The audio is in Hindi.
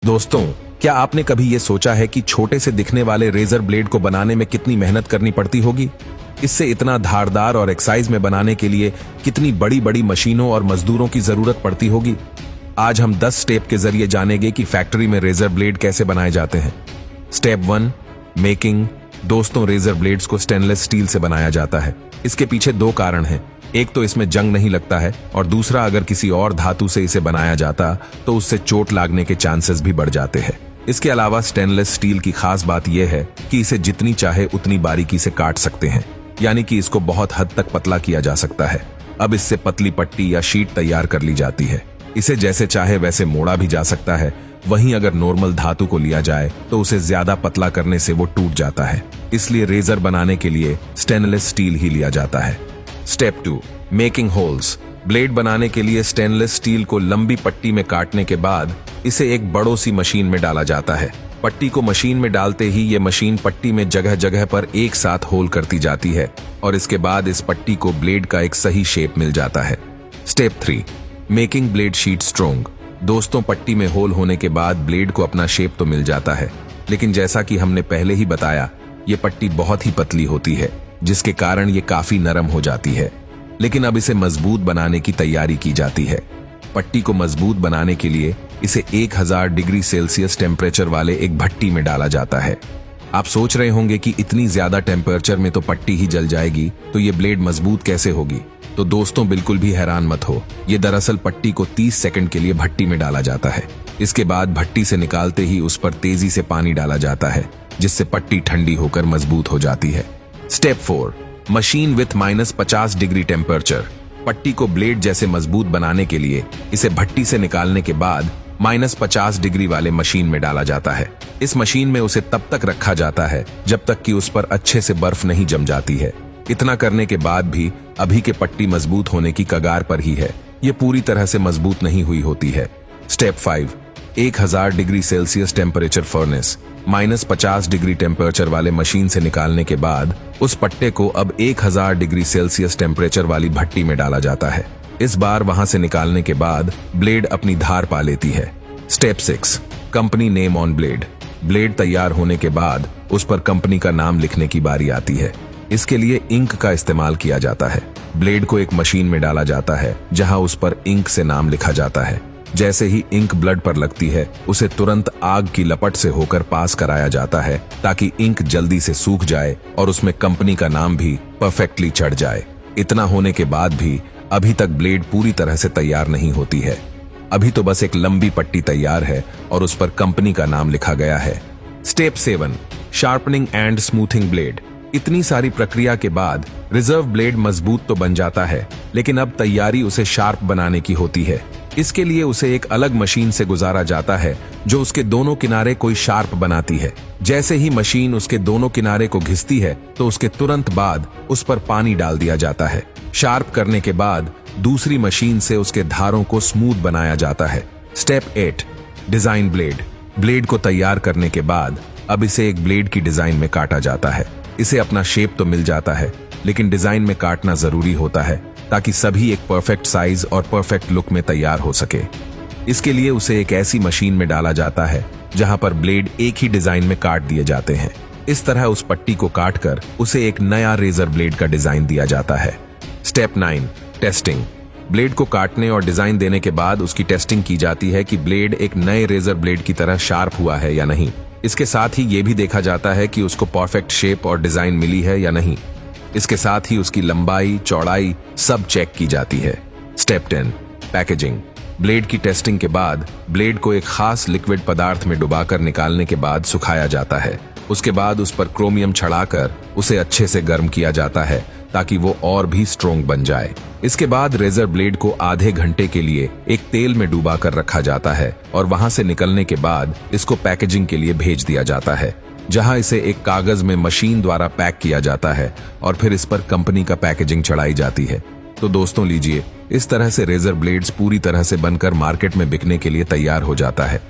दोस्तों, क्या आपने कभी ये सोचा है कि छोटे से दिखने वाले रेजर ब्लेड को बनाने में कितनी मेहनत करनी पड़ती होगी? इससे इतना धारदार और एक्साइज में बनाने के लिए कितनी बड़ी बड़ी मशीनों और मजदूरों की जरूरत पड़ती होगी। आज हम 10 स्टेप के जरिए जानेंगे कि फैक्ट्री में रेजर ब्लेड कैसे बनाए जाते हैं। Step 1, making. दोस्तों, रेजर ब्लेड्स को स्टेनलेस स्टील से बनाया जाता है। इसके पीछे 2 कारण हैं। एक तो इसमें जंग नहीं लगता है और दूसरा, अगर किसी और धातु से इसे बनाया जाता तो उससे चोट लागने के चांसेस भी बढ़ जाते हैं। इसके अलावा स्टेनलेस स्टील की खास बात यह है कि इसे जितनी चाहे उतनी बारीकी से काट सकते हैं, यानी कि इसको बहुत हद तक पतला किया जा सकता है। अब इससे पतली पट्टी या शीट तैयार कर ली जाती है। इसे जैसे चाहे वैसे मोड़ा भी जा सकता है। वहीं अगर नॉर्मल धातु को लिया जाए तो उसे ज्यादा पतला करने से वो टूट जाता है। इसलिए रेजर बनाने के लिए स्टेनलेस स्टील ही लिया जाता है। Step 2, making holes. ब्लेड बनाने के लिए स्टेनलेस स्टील को लंबी पट्टी में काटने के बाद इसे एक बड़ो सी मशीन में डाला जाता है। पट्टी को मशीन में डालते ही ये मशीन पट्टी में जगह जगह पर एक साथ होल करती जाती है और इसके बाद इस पट्टी को ब्लेड का एक सही शेप मिल जाता है। Step 3, making blade sheet strong. दोस्तों, पट्टी में होल होने के बाद ब्लेड को अपना शेप तो मिल जाता है, लेकिन जैसा कि हमने पहले ही बताया, ये पट्टी बहुत ही पतली होती है, जिसके कारण ये काफी नरम हो जाती है। लेकिन अब इसे मजबूत बनाने की तैयारी की जाती है। पट्टी को मजबूत बनाने के लिए इसे 1000 डिग्री सेल्सियस टेम्परेचर वाले एक भट्टी में डाला जाता है। आप सोच रहे होंगे कि इतनी ज्यादा टेम्परेचर में तो पट्टी ही जल जाएगी, तो ये ब्लेड मजबूत कैसे होगी? तो दोस्तों, बिल्कुल भी हैरान मत हो। ये दरअसल पट्टी को 30 सेकंड के लिए भट्टी में डाला जाता है। इसके बाद भट्टी से निकालते ही उस पर तेजी से पानी डाला जाता है, जिससे पट्टी ठंडी होकर मजबूत हो जाती है। Step 4, machine with -50 degree temperature. पट्टी को ब्लेड जैसे मजबूत बनाने के लिए इसे भट्टी से निकालने के बाद -50 डिग्री वाले मशीन में डाला जाता है। इस मशीन में उसे तब तक रखा जाता है जब तक कि उस पर अच्छे से बर्फ नहीं जम जाती है। इतना करने के बाद भी अभी के पट्टी मजबूत होने की कगार पर ही है। ये पूरी तरह से मजबूत नहीं हुई होती है। Step 5, 1000 degree Celsius temperature furnace. -50 degree temperature वाले मशीन से निकालने के बाद उस पट्टे को अब 1000 डिग्री सेल्सियस टेम्परेचर वाली भट्टी में डाला जाता है। इस बार वहां से निकालने के बाद ब्लेड अपनी धार पा लेती है। Step 6, company name on blade. Blade तैयार होने के बाद उस पर कंपनी का नाम लिखने की बारी आती है। इसके लिए इंक का इस्तेमाल किया जाता है। ब्लेड को एक मशीन में डाला जाता है जहां उस पर इंक से नाम लिखा जाता है। जैसे ही इंक ब्लेड पर लगती है, उसे तुरंत आग की लपट से होकर पास कराया जाता है ताकि इंक जल्दी से सूख जाए और उसमें कंपनी का नाम भी परफेक्टली चढ़ जाए। इतना होने के बाद भी अभी तक ब्लेड पूरी तरह से तैयार नहीं होती है। अभी तो बस एक लंबी पट्टी तैयार है और उस पर कंपनी का नाम लिखा गया है। Step 7, sharpening and smoothing blade. इतनी सारी प्रक्रिया के बाद रिजर्व ब्लेड मजबूत तो बन जाता है, लेकिन अब तैयारी उसे शार्प बनाने की होती है। इसके लिए उसे एक अलग मशीन से गुजारा जाता है जो उसके दोनों किनारे कोई शार्प बनाती है। जैसे ही मशीन उसके दोनों किनारे को घिसती है तो उसके तुरंत बाद उस पर पानी डाल दिया जाता है। शार्प करने के बाद दूसरी मशीन से उसके धारों को स्मूथ बनाया जाता है। Step 8, design blade. ब्लेड को तैयार करने के बाद अब इसे एक ब्लेड की डिजाइन में काटा जाता है। इसे अपना शेप तो मिल जाता है, लेकिन डिजाइन में काटना जरूरी होता है ताकि सभी एक परफेक्ट साइज और परफेक्ट लुक में तैयार हो सके। इसके लिए उसे एक ऐसी मशीन में डाला जाता है जहां पर ब्लेड एक ही डिजाइन में काट दिए जाते हैं। इस तरह उस पट्टी को काटकर उसे एक नया रेजर ब्लेड का डिजाइन दिया जाता है। Step 9, testing. ब्लेड को काटने और डिजाइन देने के बाद उसकी टेस्टिंग की जाती है कि ब्लेड एक नए रेजर ब्लेड की तरह शार्प हुआ है या नहीं। इसके साथ ही यह भी देखा जाता है कि उसको परफेक्ट शेप और डिजाइन मिली है या नहीं। इसके साथ ही उसकी लंबाई, चौड़ाई सब चेक की जाती है। Step 10, packaging. ब्लेड की टेस्टिंग के बाद ब्लेड को एक खास लिक्विड पदार्थ में डुबाकर निकालने के बाद सुखाया जाता है। उसके बाद उस पर क्रोमियम चढ़ाकर उसे अच्छे से गर्म किया जाता है ताकि वो और भी स्ट्रोंग बन जाए। इसके बाद रेजर ब्लेड को आधे घंटे के लिए एक तेल में डुबा कर रखा जाता है और वहां से निकलने के बाद इसको पैकेजिंग के लिए भेज दिया जाता है, जहां इसे एक कागज में मशीन द्वारा पैक किया जाता है और फिर इस पर कंपनी का पैकेजिंग चढ़ाई जाती है। तो दोस्तों, लीजिए, इस तरह से रेजर ब्लेड्स पूरी तरह से बनकर मार्केट में बिकने के लिए तैयार हो जाता है।